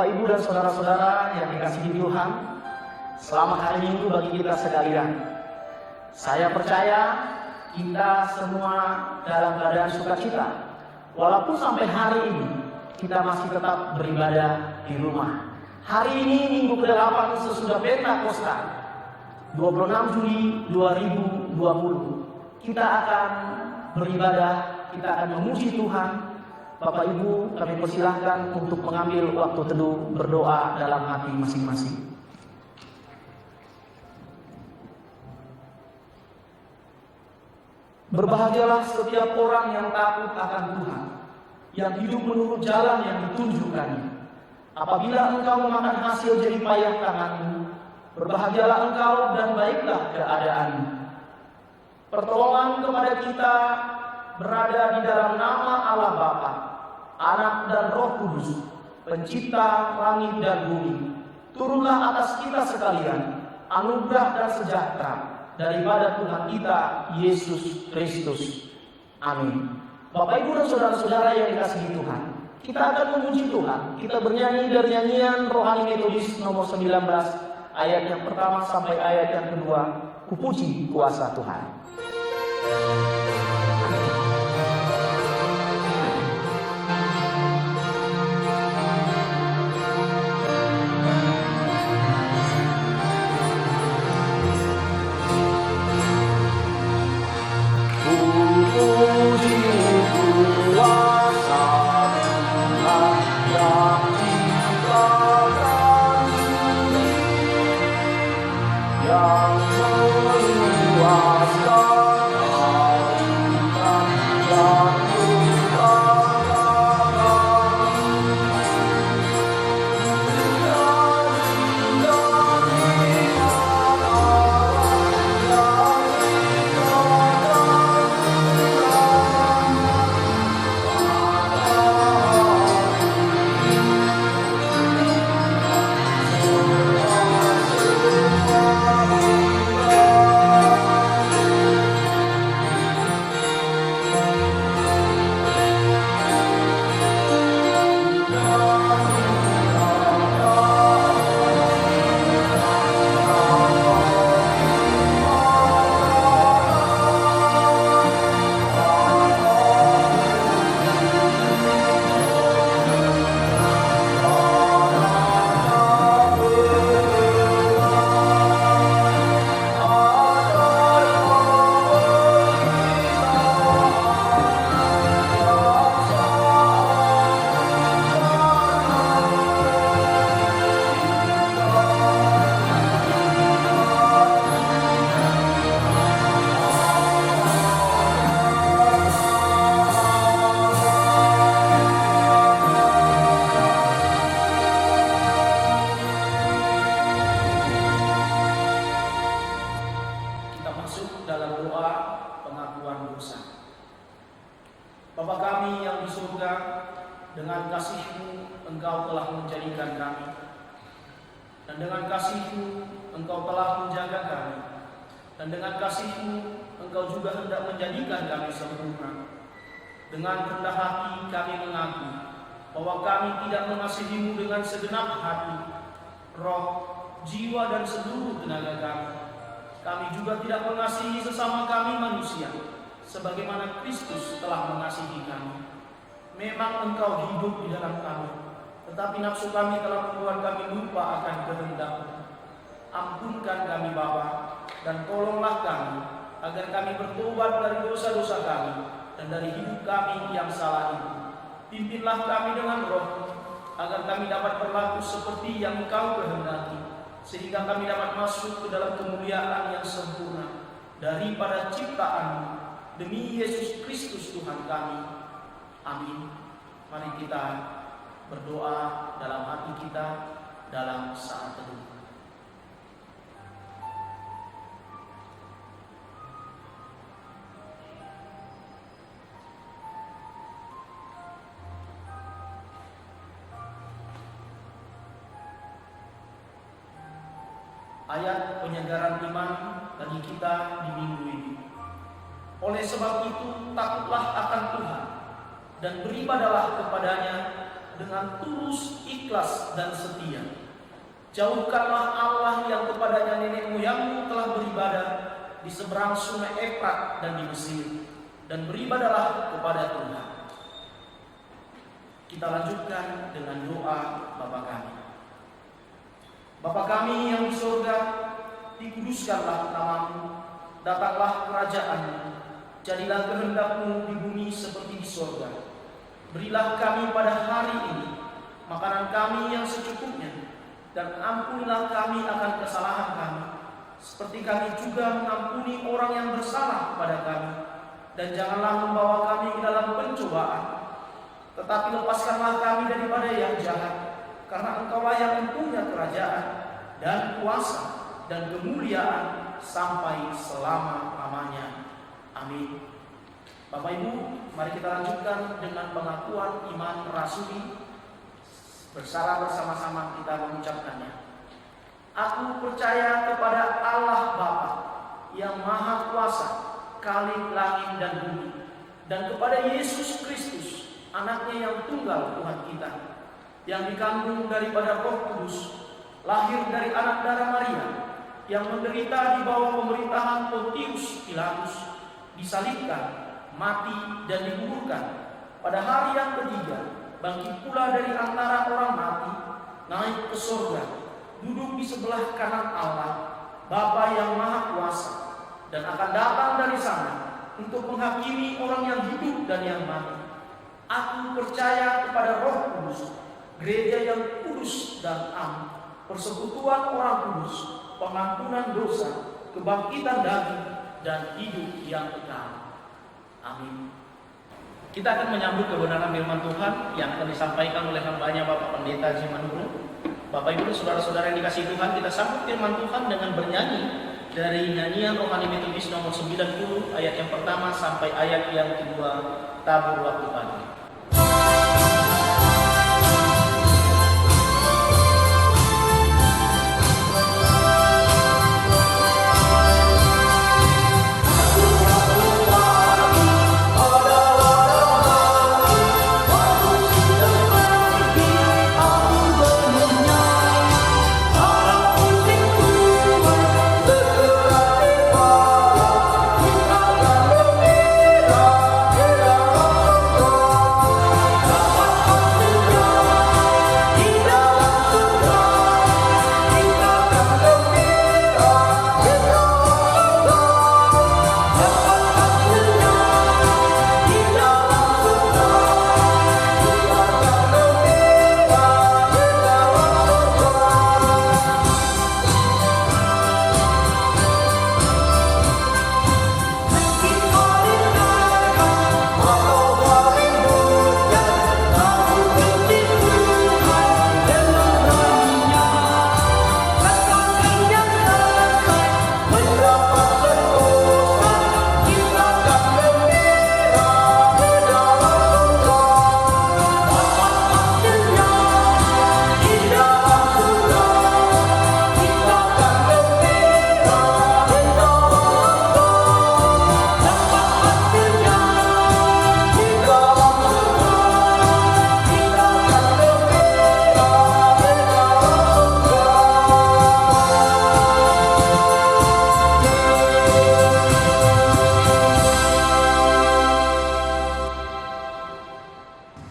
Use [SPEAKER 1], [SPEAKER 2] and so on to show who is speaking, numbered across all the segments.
[SPEAKER 1] Bapak, Ibu, dan saudara-saudara yang dikasihi Tuhan, selamat hari Minggu bagi kita sekalian. Saya percaya kita semua dalam keadaan sukacita, walaupun sampai hari ini kita masih tetap beribadah di rumah. Hari ini Minggu ke-8 sesudah Pentakosta, 26 Juli 2020, kita akan beribadah, kita akan memuji Tuhan. Bapak Ibu, kami persilahkan untuk mengambil waktu teduh berdoa dalam hati masing-masing. Berbahagialah setiap orang yang takut akan Tuhan, yang hidup menurut jalan yang ditunjukkannya. Apabila engkau memakan hasil jerih payah tanganmu, berbahagialah engkau dan baiklah keadaanmu. Pertolongan kepada kita berada di dalam nama Allah Bapa, Anak dan Roh Kudus, Pencipta langit dan bumi. Turunlah atas kita sekalian anugerah dan sejahtera daripada Tuhan kita Yesus Kristus. Amin. Bapak, Ibu, dan saudara-saudara yang dikasihi Tuhan, kita akan memuji Tuhan. Kita bernyanyi dari nyanyian Rohani Metodis nomor 19, ayat yang pertama sampai ayat yang kedua. Kupuji kuasa Tuhan.
[SPEAKER 2] Dengan rendah hati kami mengaku bahwa kami tidak mengasihi-Mu dengan segenap hati, roh, jiwa, dan seluruh tenaga kami. Kami juga tidak mengasihi sesama kami manusia, sebagaimana Kristus telah mengasihi kami. Memang Engkau hidup di dalam kami, tetapi nafsu kami telah membuat kami lupa akan kehendak-Mu. Ampunkan kami Bapa, dan tolonglah kami, agar kami bertobat dari dosa-dosa kami, dan dari hidup kami yang salah itu. Pimpinlah kami dengan roh, agar kami dapat berlaku seperti yang Engkau kehendaki, sehingga kami dapat masuk ke dalam kemuliaan yang sempurna daripada ciptaan-Mu. Demi Yesus Kristus Tuhan kami. Amin. Mari kita berdoa dalam hati kita dalam saat teduh. Ayat penyegaran iman bagi kita di minggu ini. Oleh sebab itu, takutlah akan Tuhan dan beribadalah kepadanya dengan tulus, ikhlas, dan setia. Jauhkanlah Allah yang kepadanya nenek moyangmu telah beribadah di seberang sungai Efrat dan di Mesir, dan beribadahlah kepada Tuhan. Kita lanjutkan dengan doa Bapa kami. Bapa kami yang di surga, dikuduskanlah namamu, datanglah kerajaan-Mu, jadilah kehendak-Mu di bumi seperti di surga. Berilah kami pada hari ini makanan kami yang secukupnya, dan ampunilah kami akan kesalahan kami, seperti kami juga mengampuni orang yang bersalah kepada kami. Dan janganlah membawa kami ke dalam pencobaan, tetapi lepaskanlah kami daripada yang jahat, karena Engkaulah yang mempunyai kerajaan dan kuasa dan kemuliaan sampai selama-lamanya. Amin. Bapak Ibu, mari kita lanjutkan dengan pengakuan iman rasuli. Bersama bersama-sama kita mengucapkannya. Aku percaya kepada Allah Bapa yang Maha Kuasa, Khalik langit dan bumi, dan kepada Yesus Kristus, Anaknya yang tunggal Tuhan kita, yang dikandung daripada Roh Kudus, lahir dari anak darah Maria, yang menderita di bawah pemerintahan Pontius Pilatus, disalibkan, mati dan dikuburkan, pada hari yang ketiga bangkit pula dari antara orang mati, naik ke surga, duduk di sebelah kanan Allah, Bapa yang Maha Kuasa, dan akan datang dari sana untuk menghakimi orang yang hidup dan yang mati. Aku percaya kepada Roh Kudus, gereja yang kudus dan am, persekutuan orang kudus, pengampunan dosa, kebangkitan daging, dan hidup yang kekal. Amin. Kita akan menyambut kebenaran firman Tuhan yang akan disampaikan oleh hambanya Bapak Pendeta Zimanuru. Bapak Ibu, saudara-saudara yang dikasihi Tuhan, kita sambut firman Tuhan dengan bernyanyi dari nyanyian rohani metodis nomor 90 ayat yang pertama sampai ayat yang kedua, Tabur Waktu Pagi.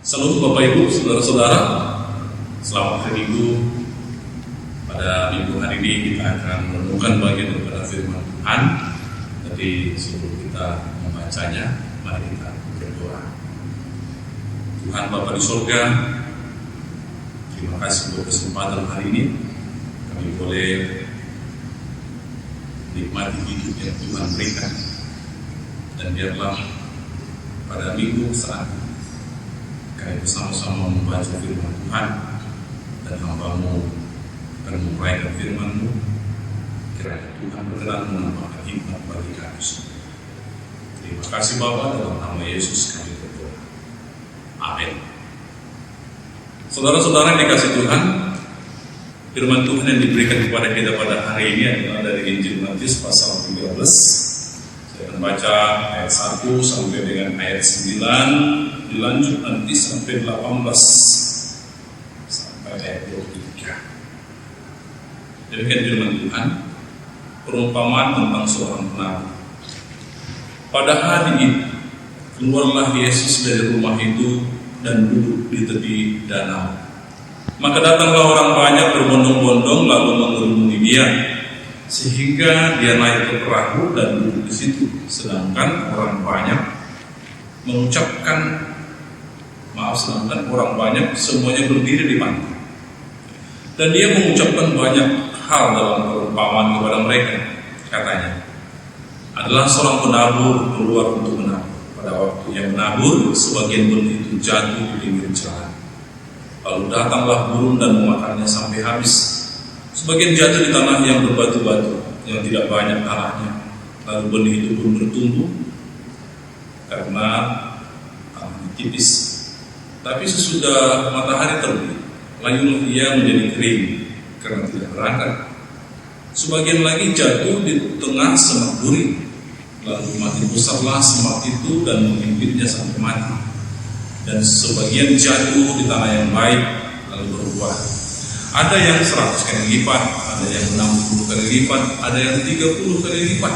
[SPEAKER 3] Salam Bapak Ibu, saudara-saudara, selamat hari Minggu. Pada minggu hari ini kita akan menemukan bagian daripada firman Tuhan. Jadi sebelum kita membacanya, mari kita berdoa. Tuhan Bapa di surga, terima kasih untuk kesempatan hari ini. Kami boleh nikmati hidup yang Tuhan berikan. Dan biarlah pada minggu saat kami bersama-sama membaca firman Tuhan dan hamba-Mu akan menguraikan firman-Mu, kiranya Tuhan berkenan menambahkan hikmat bagi kami semua. Terima kasih Bapa, dalam nama Yesus kami berdoa. Amin. Saudara-saudara yang dikasihi Tuhan, firman Tuhan yang diberikan kepada kita pada hari ini adalah dari Injil Matius pasal 13. Saya akan baca ayat 1 sampai dengan ayat 9, dilanjut nanti sampai 18. sampai ayat 23. Demikian firman Tuhan, perumpamaan tentang seorang penabuh. Pada hari itu, keluarlah Yesus dari rumah itu dan duduk di tepi danau. Maka datanglah orang banyak berbondong-bondong lalu mengerumuni dia, sehingga dia naik ke perahu dan duduk di situ. Sedangkan orang banyak semuanya berdiri di pantai. Dan dia mengucapkan banyak hal dalam perumpamaan kepada mereka. Katanya, adalah seorang penabur keluar untuk menabur. Pada waktu yang menabur, sebagian benih itu jatuh di pinggir jalan. Lalu datanglah burung dan memakannya sampai habis. Sebagian jatuh di tanah yang berbatu-batu, yang tidak banyak tanahnya. Lalu benih itu pun bertumbuh karena tanahnya tipis. Tapi sesudah matahari terbit, layulah ia menjadi kering karena tidak berakar. Sebagian lagi jatuh di tengah semak duri. Lalu makin besarlah semak itu dan menghimpitnya sampai mati. Dan sebagian jatuh di tanah yang baik lalu berbuah. Ada yang 100 kali lipat, ada yang 60 kali lipat, ada yang 30 kali lipat.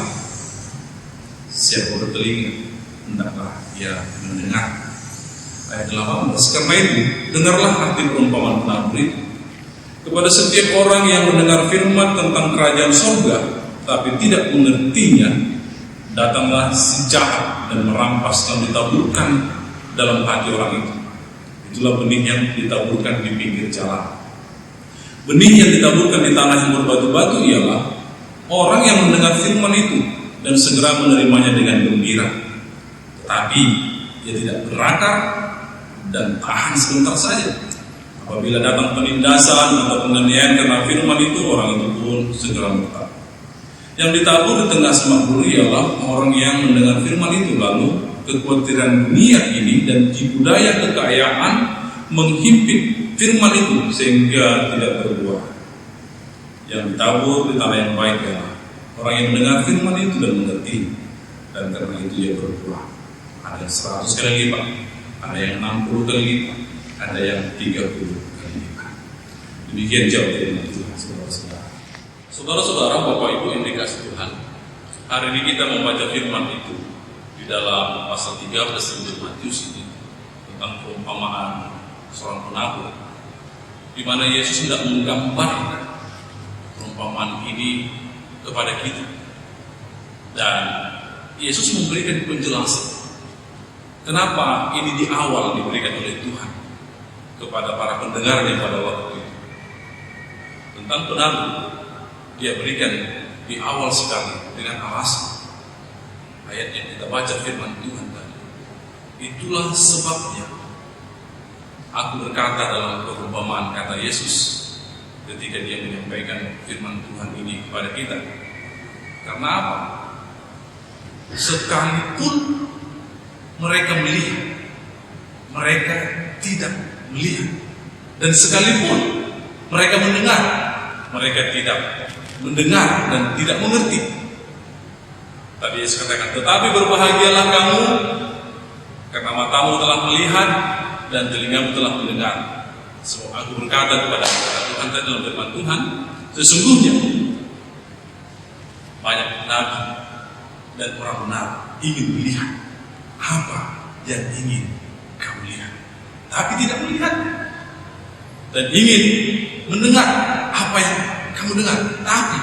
[SPEAKER 3] Siapa bertelinga, hendaklah ia mendengar. Ayat 18. Karena itu, dengarlah arti perumpamaan penabur itu. Kepada setiap orang yang mendengar firman tentang kerajaan surga, tapi tidak mengertinya, datanglah si jahat dan merampas dan ditaburkan dalam hati orang itu. Itulah benih yang ditaburkan di pinggir jalan. Benih yang ditaburkan di tanah yang berbatu-batu ialah orang yang mendengar firman itu dan segera menerimanya dengan gembira. Tetapi ia tidak berakar dan tahan sebentar saja. Apabila datang penindasan atau penganiayaan karena firman itu, orang itu pun segera murtad. Yang ditabur di tengah semak duri ialah orang yang mendengar firman itu, lalu kekhawatiran dunia ini dan tipu daya kekayaan menghimpit firman itu sehingga tidak berbuah. Yang ditabur di tanah yang baik ialah orang yang mendengar firman itu dan mengerti, dan karena itu ia berbuah. Ada yang 100 kali lipat, ada yang 60 kali lipat, ada yang 30 kali lipat. Demikian jauh firman Tuhan, saudara-saudara. Saudara-saudara, Bapak Ibu yang dikasihi Tuhan, hari ini kita membaca firman itu di dalam pasal 13 Injil Matius ini tentang perumpamaan seorang penabur, di mana Yesus hendak menggambarkan perumpamaan ini kepada kita, dan Yesus memberikan penjelasan kenapa ini di awal diberikan oleh Tuhan kepada para pendengarnya pada waktu itu. Tentang penabur, dia berikan di awal sekali dengan alasan ayat yang kita baca firman Tuhan tadi. Itulah sebabnya aku berkata dalam perumpamaan, kata Yesus ketika dia menyampaikan firman Tuhan ini kepada kita. Karena apa? Sekalipun mereka melihat, mereka tidak melihat. Dan sekalipun mereka mendengar, mereka tidak mendengar dan tidak mengerti. Tadi Yesus katakan, tetapi berbahagialah kamu karena matamu telah melihat dan telingamu telah mendengar. So, aku berkata kepada Tuhan tadi dalam firman Tuhan, sesungguhnya banyak nabi dan orang benar ingin melihat apa yang ingin kamu lihat, tapi tidak melihat, dan ingin mendengar apa yang kamu dengar, tapi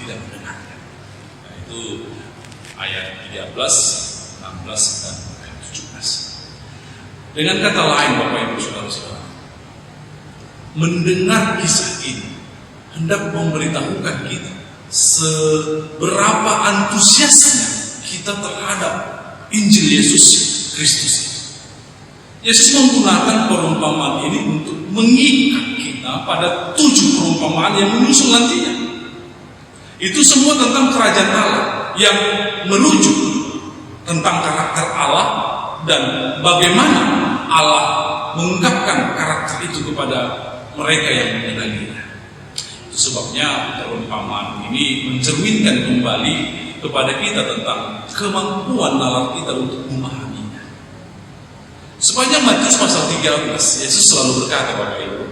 [SPEAKER 3] tidak mendengar. Nah, itu ayat 13, 16 dan 17. Dengan kata lain, Bapak Ibu Saudara-saudara, mendengar kisah ini hendak memberitahukan kita seberapa antusiasnya kita terhadap Injil Yesus Kristus. Yesus menggunakan perumpamaan ini untuk mengikat kita pada 7 perumpamaan yang menyusul nantinya. Itu semua tentang kerajaan Allah yang merujuk tentang karakter Allah dan bagaimana Allah mengungkapkan karakter itu kepada mereka yang mengenalinya. Itu sebabnya perumpamaan ini mencerminkan kembali kepada kita tentang kemampuan nalar kita untuk memahaminya. Sepanjang Matius pasal 13, Yesus selalu berkata, Bapak Ibu,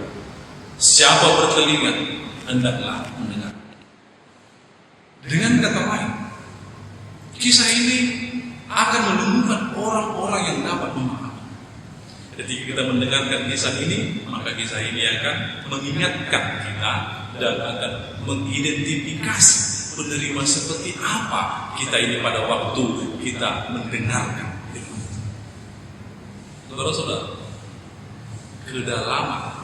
[SPEAKER 3] Siapa bertelinga, hendaklah mendengar. Dengan kata lain, kisah ini akan menumbuhkan orang-orang yang dapat memahami. Ketika kita mendengarkan kisah ini, maka kisah ini akan mengingatkan kita dan akan mengidentifikasi penerima seperti apa kita ini pada waktu kita mendengarkan firman. Saudara-saudara, kedalaman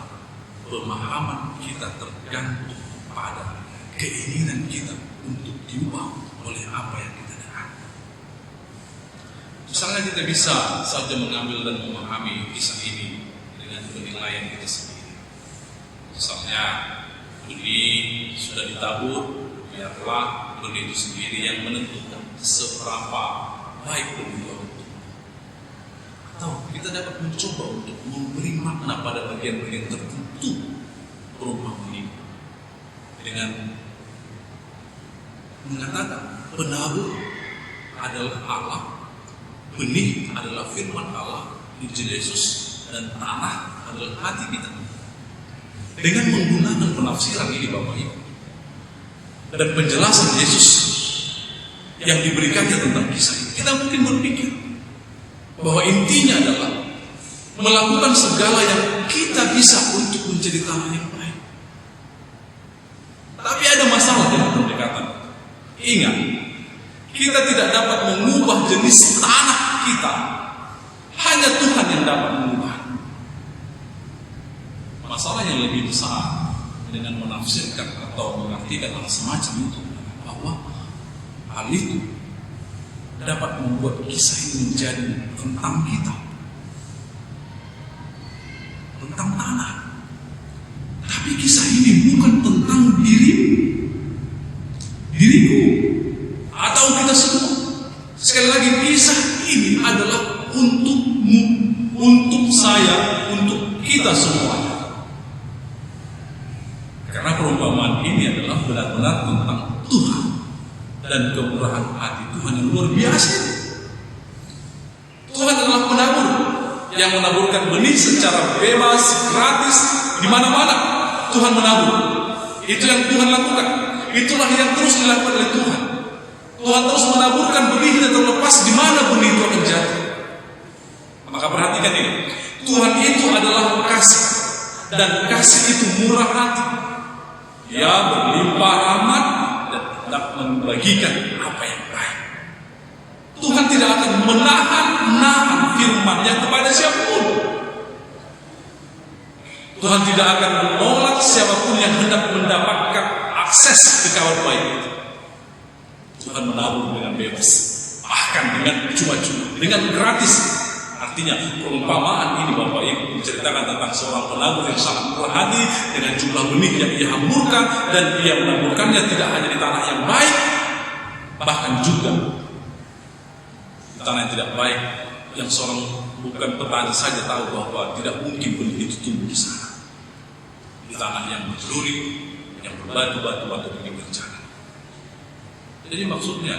[SPEAKER 3] pemahaman kita tergantung pada keinginan kita untuk diubah oleh apa yang kita dengar. Misalnya kita bisa saja mengambil dan memahami kisah ini dengan penilaian kita sendiri. Misalnya, benih sudah ditabur, biarlah benih itu sendiri yang menentukan seberapa baik benih itu. Atau kita dapat mencoba untuk memberi makna pada bagian-bagian tertentu perumpamaan ini dengan mengatakan penabur adalah Allah, benih adalah firman Allah, Injil Yesus, dan tanah adalah hati kita. Dengan menggunakan penafsiran ini Bapak Ibu dan penjelasan Yesus yang diberikannya tentang kisah ini, kita mungkin berpikir bahwa intinya adalah melakukan segala yang kita bisa untuk menjadi tanah yang baik. Tapi ada masalah dengan pendekatan. Ingat, kita tidak dapat mengubah jenis tanah kita. Hanya Tuhan yang dapat mengubah. Masalah yang lebih besar dengan menafsirkan atau mengartikan hal semacam itu, bahwa hal itu dapat membuat kisah ini menjadi tentang kita, tentang tanah. Tapi kisah ini bukan tentang diriku atau kita semua. Sekali lagi, kisah ini adalah untukmu, untuk saya, untuk kita semua. Karena perumpamaan ini adalah benar-benar tentang Tuhan dan kemurahan hati Tuhan yang luar biasa. Tuhan adalah penabur yang menaburkan benih secara bebas, gratis, di mana-mana. Tuhan menabur. Itu yang Tuhan lakukan. Itulah yang terus dilakukan oleh Tuhan. Tuhan terus menaburkan benih dan terlepas di mana benih itu akan jatuh. Maka perhatikan ini. Tuhan itu adalah kasih, dan kasih itu murah hati. Dia berlimpah rahmat dan hendak membagikan apa yang baik. Tuhan tidak akan menahan firman-Nya kepada siapapun. Tuhan tidak akan menolak siapapun yang hendak mendapatkan akses ke kabar baik itu. Tuhan menabur dengan bebas, bahkan dengan cuma-cuma, dengan gratis. Artinya perumpamaan ini Bapak Ibu menceritakan tentang seorang penabur yang sangat murah hati dengan jumlah benih yang ia hamburkan, dan ia menaburkannya tidak hanya di tanah yang baik, bahkan juga di tanah yang tidak baik, yang seorang bukan petani saja tahu bahwa tidak mungkin benih itu tumbuh di sana. Di tanah yang berduri, yang berbatu-batu benih bencana. Jadi maksudnya,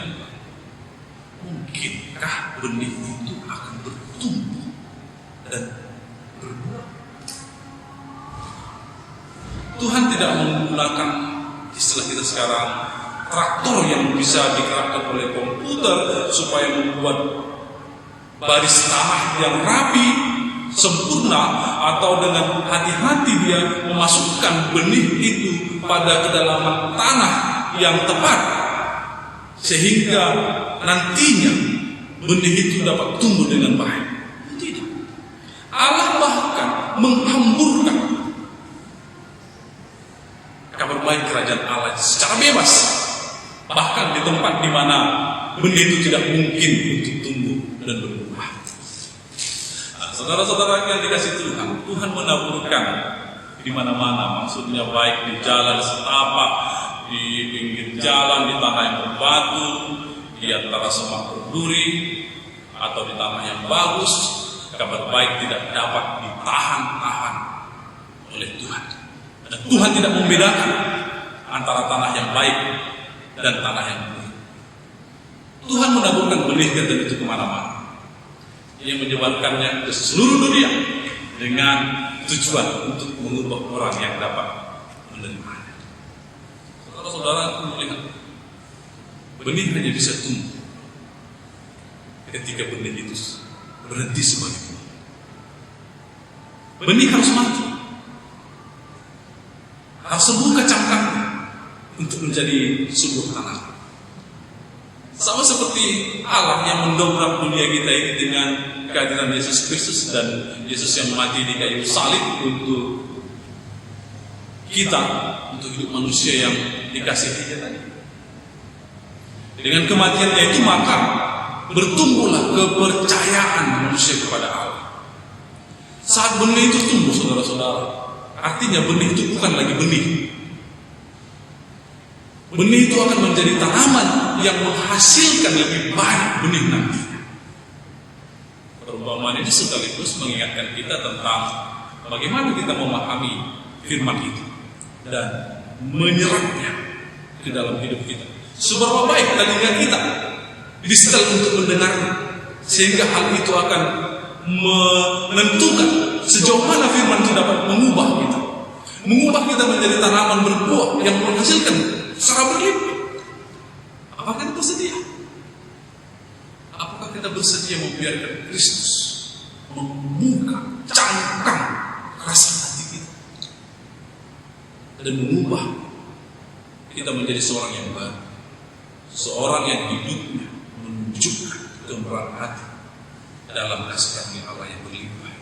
[SPEAKER 3] mungkinkah benih itu akan bertumbuh dan berbuah? Tuhan tidak menggunakan istilah kita sekarang traktor yang bisa digerakkan oleh komputer supaya membuat baris tanah yang rapi, sempurna, atau dengan hati-hati dia memasukkan benih itu pada kedalaman tanah yang tepat, sehingga nantinya benih itu dapat tumbuh dengan baik. Tidak. Allah bahkan menghamburkan kabar baik kerajaan Allah secara bebas, bahkan di tempat di mana benih itu tidak mungkin untuk tumbuh dan berbuah. Nah, saudara-saudara yang dikasih Tuhan, Tuhan menaburkan di mana-mana, maksudnya baik di jalan setapak, di pinggir jalan, di tanah yang berbatu, di antara semak berduri, atau di tanah yang bagus. Kabar baik tidak dapat ditahan-tahan oleh Tuhan. Dan Tuhan tidak membedakan antara tanah yang baik dan tanah yang buruk. Tuhan menaburkan benih dan itu kemana-mana. Ia menyebarkannya ke seluruh dunia dengan tujuan untuk mengubah orang yang dapat menerimanya. Saudara-saudara melihat benih hanya bisa tumbuh ketika benih itu berhenti sebagai buah. Benih harus mati, harus membuka cangkangnya untuk menjadi sebuah tanaman. Sama seperti Allah yang mendobrak dunia kita ini dengan kehadiran Yesus Kristus dan Yesus yang mati di kayu salib untuk kita, untuk hidup manusia yang dikasihi Dia tadi. Dengan kematiannya itu maka bertumbuhlah kepercayaan manusia kepada Allah. Saat benih itu tumbuh, saudara-saudara, artinya benih itu bukan lagi benih. Benih itu akan menjadi tanaman yang menghasilkan lebih banyak benih nantinya. Perumpamaan ini sekaligus mengingatkan kita tentang bagaimana kita memahami firman itu dan menyerapnya ke dalam hidup kita. Seberapa baik telinga kita disetel untuk mendengarnya, sehingga hal itu akan menentukan sejauh mana firman itu dapat mengubah kita menjadi tanaman berbuah yang menghasilkan secara berlimpah. Apakah kita bersedia? Apakah kita bersedia membiarkan Kristus membuka cangkang rasa hati kita dan mengubah kita menjadi seorang yang baru, seorang yang hidupnya menunjukkan kemurahan hati dalam kasih karunia Allah yang berlimpah.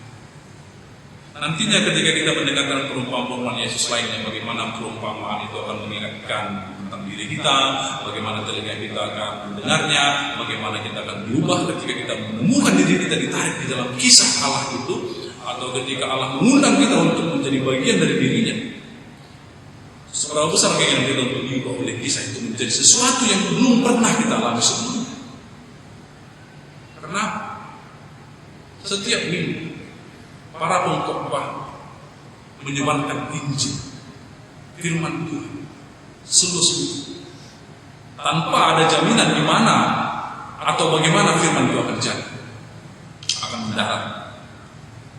[SPEAKER 3] Nantinya ketika kita mendengarkan perumpamaan Yesus lainnya, bagaimana perumpamaan itu akan mengingatkan tentang diri kita, bagaimana telinga kita akan mendengarnya, bagaimana kita akan berubah ketika kita menemukan diri kita ditarik di dalam kisah Allah itu, atau ketika Allah mengundang kita untuk menjadi bagian dari dirinya. Seberapa besar keinginan kita untuk diubah oleh kisah itu menjadi sesuatu yang belum pernah kita alami sebelumnya. Karena setiap minggu para pengkhotbah menyebarkan Injil, firman Tuhan, sungguh-sungguh tanpa ada jaminan di mana atau bagaimana firman itu akan jadi, akan mendarat.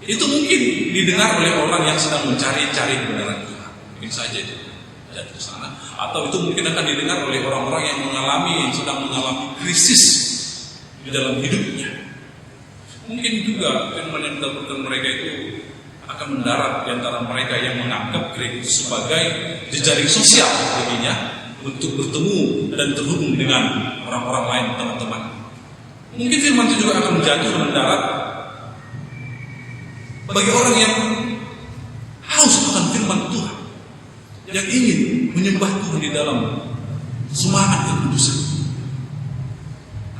[SPEAKER 3] Itu mungkin didengar oleh orang yang sedang mencari-cari kebenaran Tuhan, mungkin saja itu jadi ke sana. Atau itu mungkin akan didengar oleh orang-orang yang sedang mengalami krisis di dalam hidupnya. Mungkin juga firman yang didapatkan mereka itu akan mendarat di antara mereka yang menganggap gereja sebagai jejaring sosial baginya untuk bertemu dan terhubung dengan orang-orang lain, teman-teman. Mungkin firman itu juga akan jatuh mendarat bagi orang yang haus akan firman Tuhan, yang ingin menyembah Tuhan di dalam semangat kekudusan.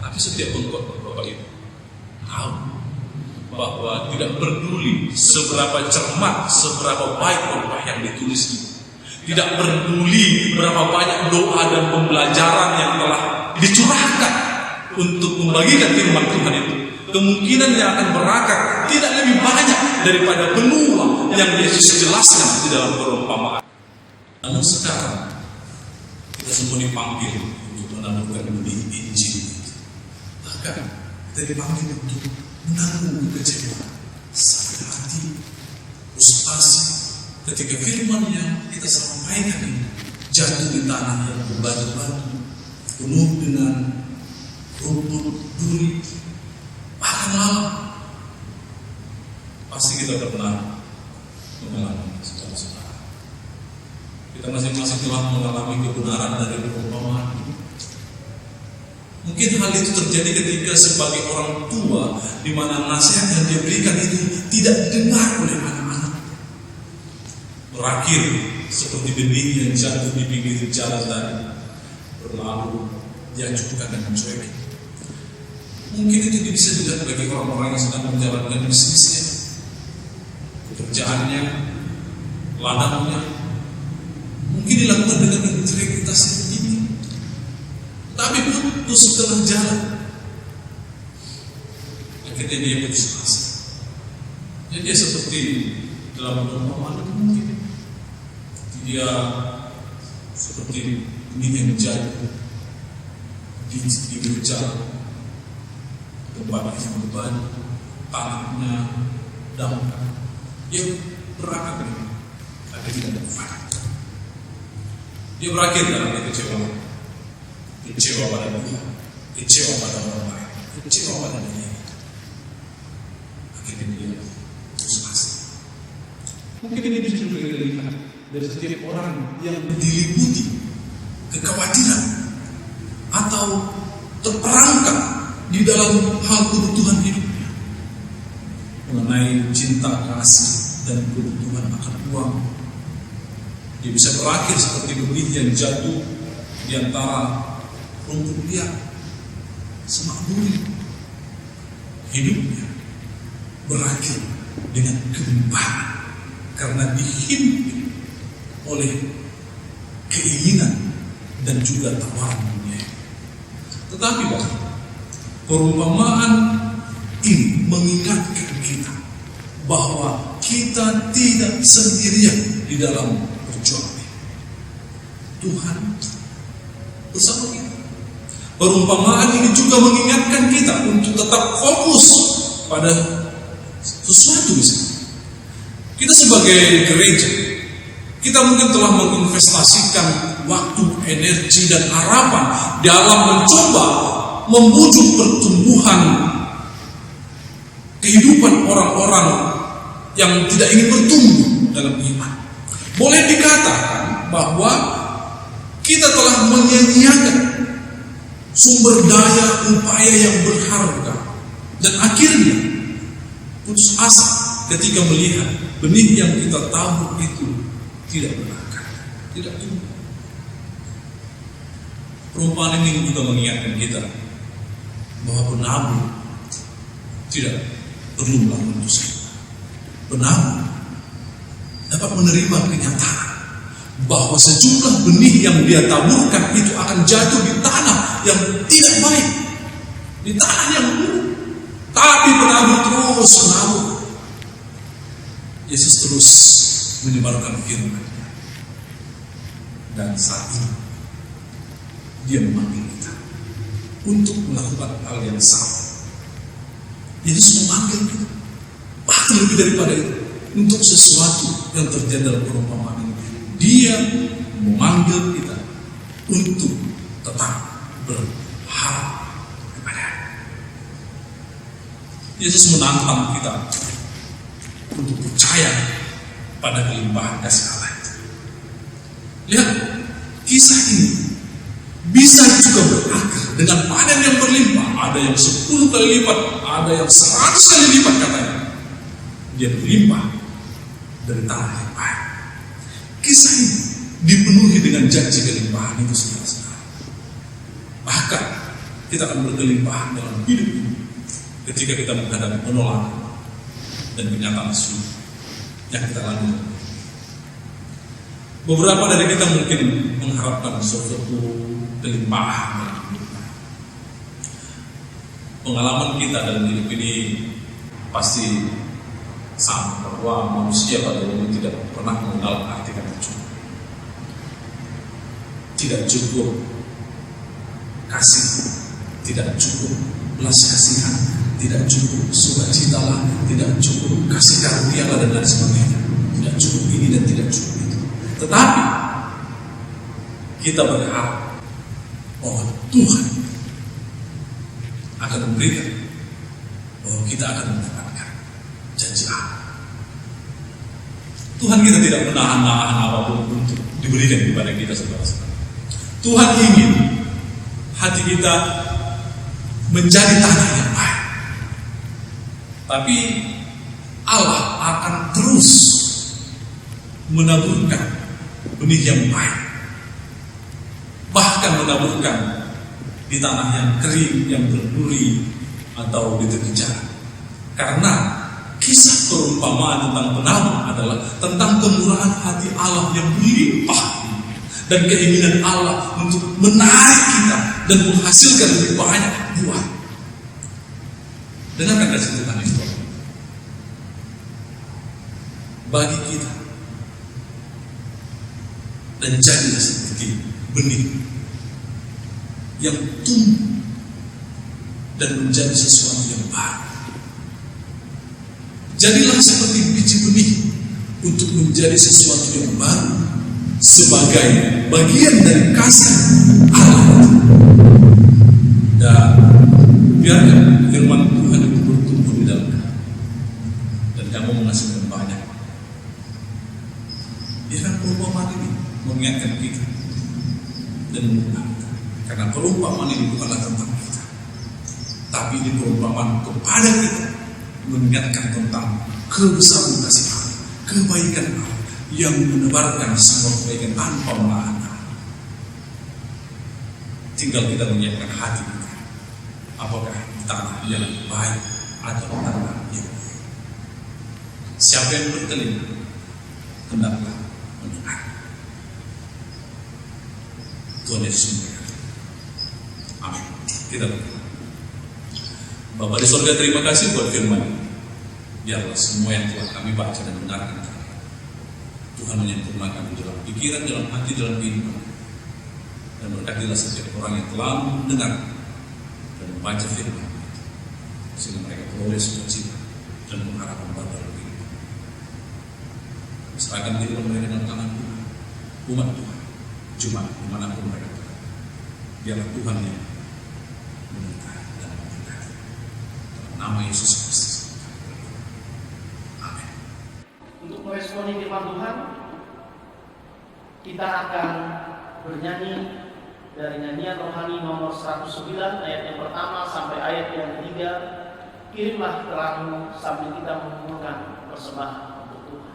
[SPEAKER 3] Tapi setiap pengkhotbah Bapak Ibu tahu bahwa tidak peduli seberapa cermat, seberapa baik khotbah yang ditulis itu, tidak peduli berapa banyak doa dan pembelajaran yang telah dicurahkan untuk membagikan firman Tuhan itu, kemungkinan yang akan berakar tidak lebih banyak daripada benua yang Yesus jelaskan di dalam perumpamaan. Namun sekarang kita semua dipanggil untuk menanamkan benih Injil. Bahkan kita dipanggil untuk menanggung kekecewaan, sakit hati, frustasi ketika firman yang kita sampaikan ini jatuh di tanah yang berbatu-batu, penuh dengan rumput, duri, bahkan malam. Pasti kita pernah mengalami saudara-saudara. Kita masing-masing telah mengalami kebenaran dari perumpamaan ini. Mungkin hal itu terjadi ketika sebagai orang tua, di mana nasihat yang dia berikan itu tidak didengar oleh anak-anak. Berakhir seperti benih yang jatuh di pinggir jalan tadi, berlalu diajukan dan mencuek. Mungkin itu bisa dilihat bagi orang-orang yang sedang menjalankan bisnisnya, pekerjaannya, ladangnya. Mungkin dilakukan dengan integritas yang tinggi, tapi putus setengah jalan. Akhirnya dia putus asa. Jadi dia seperti dalam perumpamaan mungkin dia seperti benih yang jatuh di jalan, tempatnya yang beban, tanahnya dangkal. Dia berakar benih, tapi tidak berbuah. Dia berakhir dalam kekecewaan, kecewa pada Tuhan, kecewa pada orang lain, kecewa pada dunia. Akhirnya dia putus asa. Mungkin ini bisa juga kita lihat dari setiap orang yang diliputi kekhawatiran atau terperangkap di dalam hal kebutuhan hidupnya, mengenai cinta kasih dan kebutuhan akan uang. Dia bisa berakhir seperti benih yang jatuh di antara rumput liar, semak duri. Hidupnya berakhir dengan kegelisahan karena dihimpit oleh keinginan dan juga tawaran dunia. Tetapi perumpamaan ini mengingatkan kita bahwa kita tidak sendirian di dalam perjuangan. Tuhan bersama kita. Perumpamaan ini juga mengingatkan kita untuk tetap fokus pada sesuatu misalnya. Kita sebagai gereja, kita mungkin telah menginvestasikan waktu, energi, dan harapan dalam mencoba membujuk pertumbuhan kehidupan orang-orang yang tidak ingin bertumbuh dalam iman. Boleh dikatakan bahwa kita telah menyia-nyiakan sumber daya upaya yang berharga, dan akhirnya putus asa ketika melihat benih yang kita tabur itu tidak berakar, tidak tumbuh. Perumpamaan ini juga mengingatkan kita bahwa penabur tidak perlu melakukan dosa. Penabur dapat menerima kenyataan bahwa sejumlah benih yang dia taburkan itu akan jatuh di tanah yang tidak baik, di tanah yang buruk. Tapi penabur terus menabur. Yesus terus menyebarkan firman-Nya, dan saat ini Dia memanggil kita untuk melakukan hal yang sama. Yesus memanggil kita, bahkan lebih daripada itu, untuk sesuatu yang terjadi dalam perumpamaan ini. Dia memanggil kita untuk tetap berharap kepada-Nya. Yesus menantang kita untuk percaya pada kelimpahan kasih Allah itu. Lihat, kisah ini bisa juga berakhir dengan panen yang berlimpah. Ada yang 10 kali lipat, ada yang 100 kali lipat katanya. Dia berlimpah dari tanah yang baik. Kisah ini dipenuhi dengan janji kelimpahan itu saudara-saudara. Bahkan kita akan berkelimpahan dalam hidup ini ketika kita menghadapi penolakan dan kenyataan sulit yang kita lalui. Beberapa dari kita mungkin mengharapkan suatu kelimpahan. Pengalaman kita dalam hidup ini pasti sama, bahwa manusia pada umumnya tidak pernah mengenal arti kata cukup. Tidak cukup kasih, tidak cukup belas kasihan, tidak cukup sukacitalah, tidak cukup kasih karunia dan lain sebagainya. Tidak cukup ini dan tidak cukup itu. Tetapi kita berharap bahwa Tuhan akan memberikan, bahwa kita akan mendapatkan janji Allah. Tuhan kita tidak menahan-nahan apapun untuk diberikan kepada kita saudara-saudara. Tuhan ingin hati kita menjadi tanah yang baik. Tapi Allah akan terus menaburkan benih yang baik, bahkan menaburkan di tanah yang kering, yang berduri atau di tepi jalan. Karena kisah perumpamaan tentang penabur adalah tentang kemurahan hati Allah yang berlimpah dan keinginan Allah untuk menarik kita dan menghasilkan lebih banyak buah. Dengarkan cerita itu. Bagi kita, dan jadilah seperti benih yang tumbuh dan menjadi sesuatu yang baru. Jadilah seperti biji benih untuk menjadi sesuatu yang baru sebagai bagian dari kasih Allah. Dan biarkan firman Tuhan itu bertumbuh di dalam kami dan kamu menghasilkan banyak. Biarkan perumpamaan ini mengingatkan kita dan mengubah kita, karena perumpamaan ini bukanlah tentang kita, tapi ini perumpamaan kepada kita, mengingatkan tentang kebesaran kasih Allah, kebaikan Allah yang menebarkan semua kebaikan tanpa menahan. Tinggal kita menyiapkan hati kita, apakah tanah yang baik atau tanah yang baik. Siapa yang bertelinga, hendaklah mendengar. Tuhan Yesus memberkati. Amin. Kita berdoa. Bapa di surga, terima kasih buat firman. Biarlah semua yang telah kami baca dan dengarkan Tuhan menyempurnakan di dalam pikiran, dalam hati, dalam kehidupan. Dan berkatilah setiap orang yang telah mendengar dan membaca firman, sehingga mereka beroleh sukacita dan pengharapan baru dalam kehidupan. Serahkan diri mereka dalam tangan Tuhan, umat Tuhan, Jumat dimanapun mereka berada. Biarlah Tuhan yang menyertai dan memberkati. Dalam nama Yesus Kristus.
[SPEAKER 1] Untuk meresponi firman Tuhan, kita akan bernyanyi dari nyanyian rohani nomor 109 ayat yang pertama sampai ayat yang ketiga. Kirimlah terangmu, sambil kita mengumpulkan persembahan untuk Tuhan.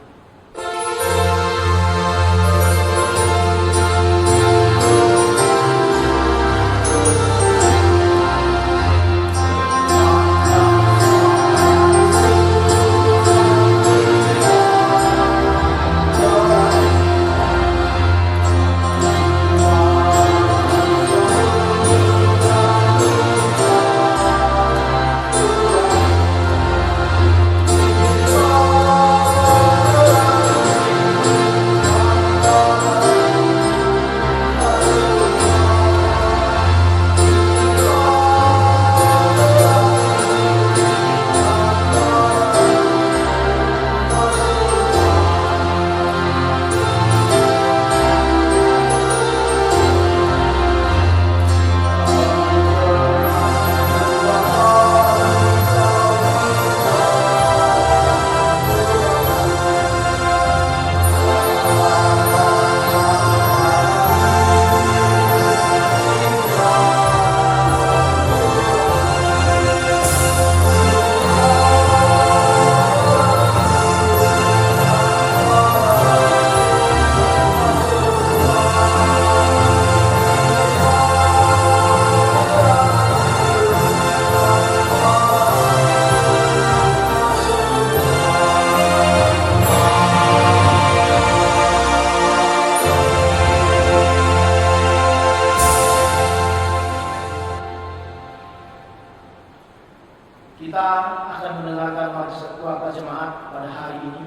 [SPEAKER 1] Kita akan mendengarkan warta jemaat pada hari ini.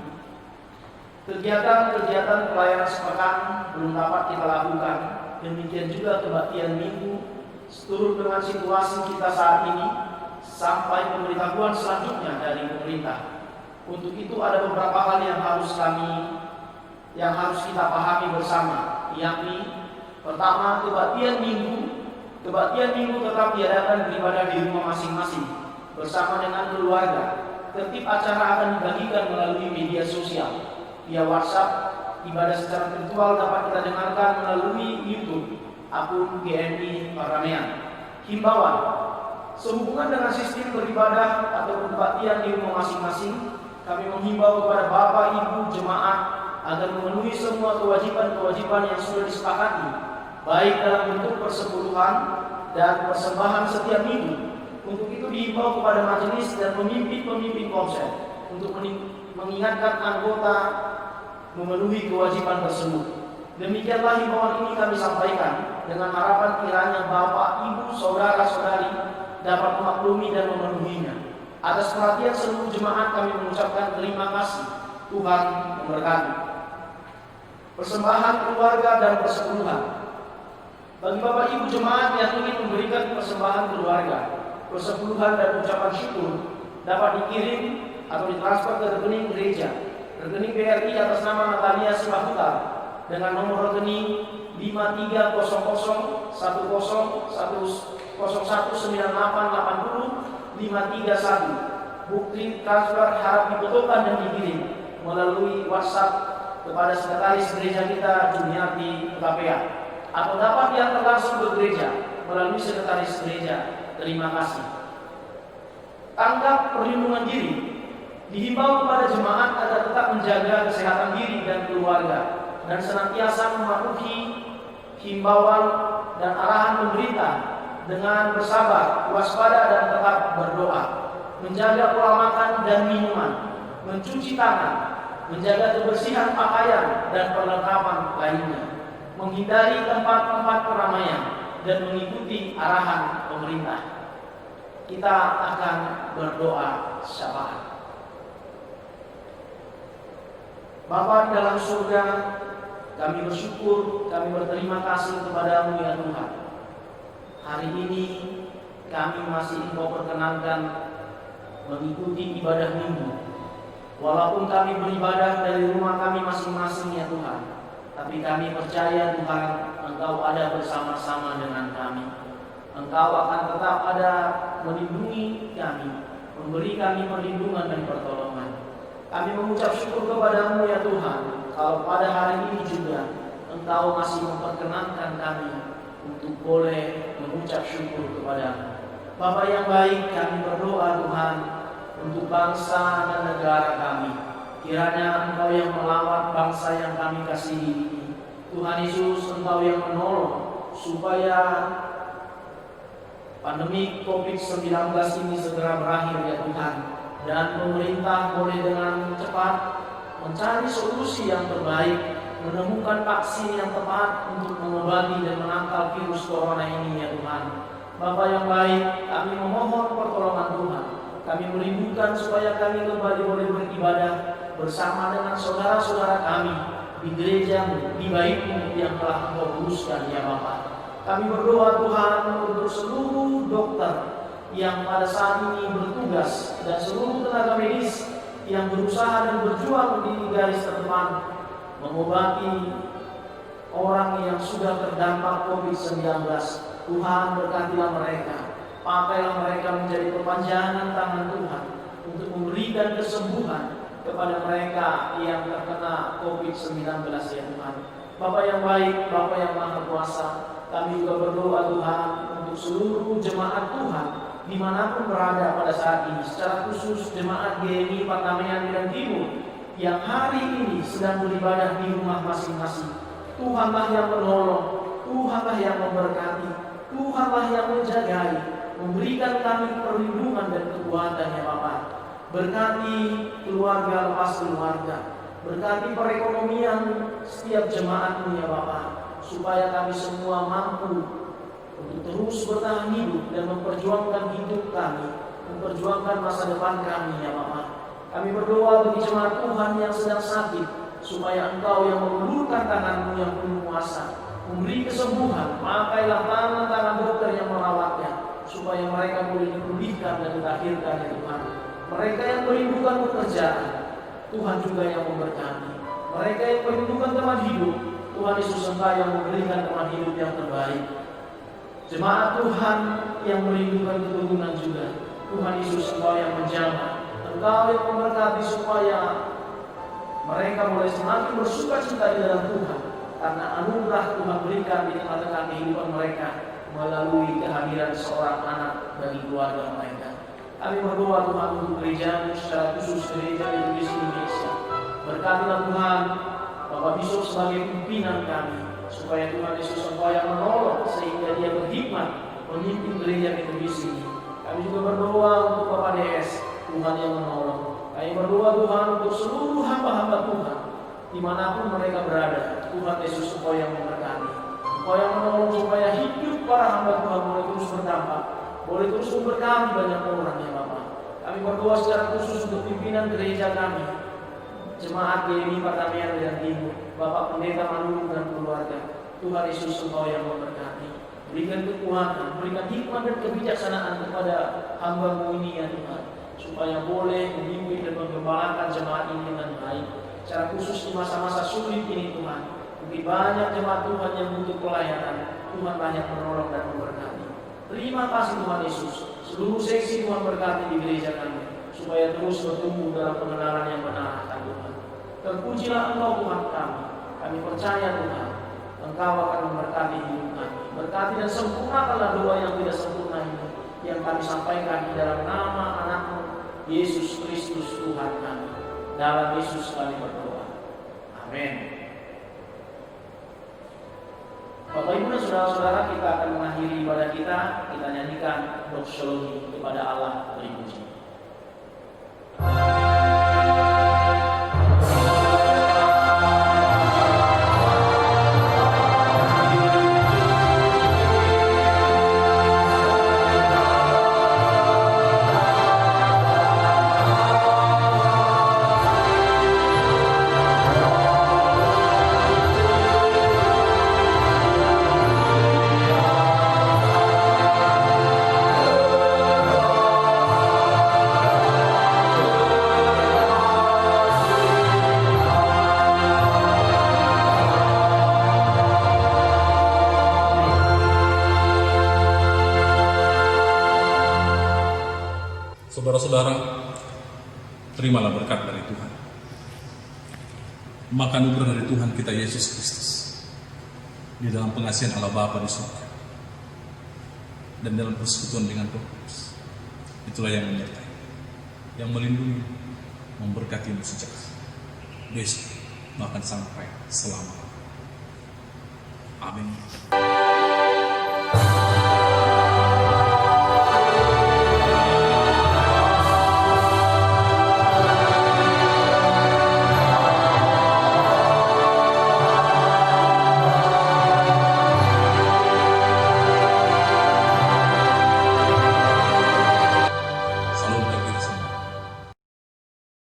[SPEAKER 1] Kegiatan-kegiatan pelayanan sepekan belum dapat kita lakukan. Demikian juga kebaktian minggu seturut dengan situasi kita saat ini sampai pemberitahuan selanjutnya dari pemerintah. Untuk itu ada beberapa hal yang harus kita pahami bersama, yakni pertama, kebaktian minggu tetap diadakan beribadah di rumah masing-masing bersama dengan keluarga. Tertib acara akan dibagikan melalui media sosial, via WhatsApp. Ibadah secara virtual dapat kita dengarkan melalui YouTube akun GMI Paramean. Himbauan sehubungan dengan sistem beribadah atau kebaktian di rumah masing-masing, kami menghimbau kepada Bapak Ibu jemaat agar memenuhi semua kewajiban-kewajiban yang sudah disepakati, baik dalam bentuk persepuluhan dan persembahan setiap minggu. Untuk itu dihimbau kepada majelis dan pemimpin-pemimpin komsel untuk mengingatkan anggota memenuhi kewajiban tersebut. Demikianlah himbauan ini kami sampaikan dengan harapan kiranya Bapak, Ibu, Saudara-saudari dapat memaklumi dan memenuhinya. Atas perhatian seluruh jemaat kami mengucapkan terima kasih. Tuhan memberkati. Persembahan keluarga dan persepuluhan. Bagi Bapak Ibu jemaat yang ingin memberikan persembahan keluarga, persepuluhan dan ucapan syukur dapat dikirim atau ditransfer ke rekening gereja rekening BRI atas nama Natalia Sipahuta dengan nomor rekening 5300101980 bukti transfer harap difotokan dan dikirim melalui WhatsApp kepada sekretaris gereja kita Juniarti Utapea atau dapat diantar langsung ke gereja melalui sekretaris gereja. Terima kasih. Tanggap perlindungan diri. Dihimbau kepada jemaat agar tetap menjaga kesehatan diri dan keluarga dan senantiasa mematuhi himbauan dan arahan pemerintah dengan bersabar, waspada dan tetap berdoa, menjaga pola makan dan minuman, mencuci tangan, menjaga kebersihan pakaian dan perlengkapan lainnya, menghindari tempat-tempat keramaian dan mengikuti arahan pemerintah. Kita akan berdoa syafaat. Bapa di dalam surga, kami bersyukur, kami berterima kasih kepada-Mu ya Tuhan. Hari ini kami masih Engkau perkenankan mengikuti ibadah minggu. Walaupun kami beribadah dari rumah kami masing-masing ya Tuhan, tapi kami percaya Tuhan, Engkau ada bersama-sama dengan kami. Engkau akan tetap ada melindungi kami, memberi kami perlindungan dan pertolongan. Kami mengucap syukur kepada-Mu ya Tuhan, kalau pada hari ini juga Engkau masih memperkenankan kami untuk boleh mengucap syukur kepada-Mu. Bapa yang baik, kami berdoa Tuhan untuk bangsa dan negara kami. Kiranya Engkau yang melawat bangsa yang kami kasihi ini. Tuhan Yesus, Engkau yang menolong supaya pandemi COVID-19 ini segera berakhir ya Tuhan. Dan pemerintah boleh dengan cepat mencari solusi yang terbaik, menemukan vaksin yang tepat untuk mengobati dan menangkal virus corona ini ya Tuhan. Bapa yang baik, kami memohon pertolongan Tuhan. Kami merindukan supaya kami kembali boleh beribadah bersama dengan saudara-saudara kami di gereja-Mu, di bait-Mu yang telah Engkau kuduskan ya Bapa. Kami berdoa Tuhan untuk seluruh dokter yang pada saat ini bertugas dan seluruh tenaga medis yang berusaha dan berjuang di garis terdepan mengobati orang yang sudah terdampak COVID-19. Tuhan berkatilah mereka, pakailah mereka menjadi perpanjangan tangan Tuhan untuk memberikan kesembuhan kepada mereka yang terkena COVID-19 ya Tuhan. Bapa yang baik, Bapa yang Maha Kuasa, kami juga berdoa Tuhan untuk seluruh jemaat Tuhan dimanapun berada pada saat ini, secara khusus jemaat GMI Pardamaian Medan Timur yang hari ini sedang beribadah di rumah masing-masing. Tuhanlah yang menolong, Tuhanlah yang memberkati, Tuhanlah yang menjagai, memberikan kami perlindungan dan kekuatan ya Bapa. Berkati keluarga lepas keluarga, berkati perekonomian setiap jemaat-Mu ya Bapa, supaya kami semua mampu untuk terus bertahan hidup dan memperjuangkan hidup kami, memperjuangkan masa depan kami ya Bapa. Kami berdoa bagi jemaat Tuhan yang sedang sakit, supaya Engkau yang mengulurkan tangan-Mu yang penuh kuasa, memberi kesembuhan. Pakailah tangan-tangan dokter yang merawatnya, supaya mereka boleh dipulihkan dan dilahirkan ya Tuhan. Mereka yang merindukan pekerjaan, Tuhan juga yang memberkati. Mereka yang merindukan teman hidup, Tuhan Yesus Engkau yang memberikan teman hidup yang terbaik. Jemaat Tuhan yang merindukan keturunan juga, Tuhan Yesus Engkau yang menjamah, Engkau yang memberkati supaya mereka boleh semakin bersuka cita di dalam Tuhan, karena anugerah Tuhan berikan di tengah-tengah kehidupan mereka melalui kehadiran seorang anak bagi keluarga mereka. Kami berdoa Tuhan untuk gereja-Mu, secara khusus gereja Indonesia Indonesia. Berkatilah Tuhan Bapak Bishop sebagai pimpinan kami, supaya Tuhan Yesus Engkau yang menolong sehingga dia berhikmat memimpin gereja Indonesia ini. Kami juga berdoa untuk Bapak DS, Tuhan yang menolong. Kami berdoa Tuhan untuk seluruh hamba-hamba Tuhan dimanapun mereka berada. Tuhan Yesus Engkau yang memberkati, Engkau yang menolong supaya hidup para hamba Tuhan boleh terus berdampak, boleh terus memberkati banyak orang ya Bapak. Kami berdoa secara khusus untuk pimpinan gereja kami, jemaat GMI Pardamaian Medan Timur, Bapak Pendeta Manurung dan keluarga. Tuhan Yesus Engkau yang memberkati, berikan kekuatan, berikan hikmat dan kebijaksanaan kepada hamba-Mu ini ya Tuhan, supaya boleh memimpin dan menggembalakan jemaat ini dengan baik. secara khusus di masa-masa sulit ini Tuhan. Mungkin banyak jemaat Tuhan yang butuh pelayanan. Tuhan banyak menolong dan memberkati. Terima kasih Tuhan Yesus. Seluruh seksi Tuhan berkati di gereja kami, supaya terus bertumbuh dalam pengenalan yang benar akan Tuhan. Terpujilah Engkau Tuhan kami. Kami percaya Tuhan, Engkau akan memberkati hidup kami. Berkati dan sempurnakanlah doa yang tidak sempurna ini, yang kami sampaikan di dalam nama anak-Mu Yesus Kristus Tuhan kami. Dalam Yesus kami berdoa. Amin. Bapak Ibu dan saudara-saudara, kita akan mengakhiri ibadah kita. Kita nyanyikan doksologi kepada Allah berpuji.
[SPEAKER 3] Saudara-saudara, terimalah berkat dari Tuhan. Maka anugerah dari Tuhan kita Yesus Kristus di dalam pengasihan Allah Bapa di surga dan dalam persekutuan dengan Roh Kudus, itulah yang menyertai, yang melindungi, memberkatimu sejak besok bahkan sampai selama. Amin.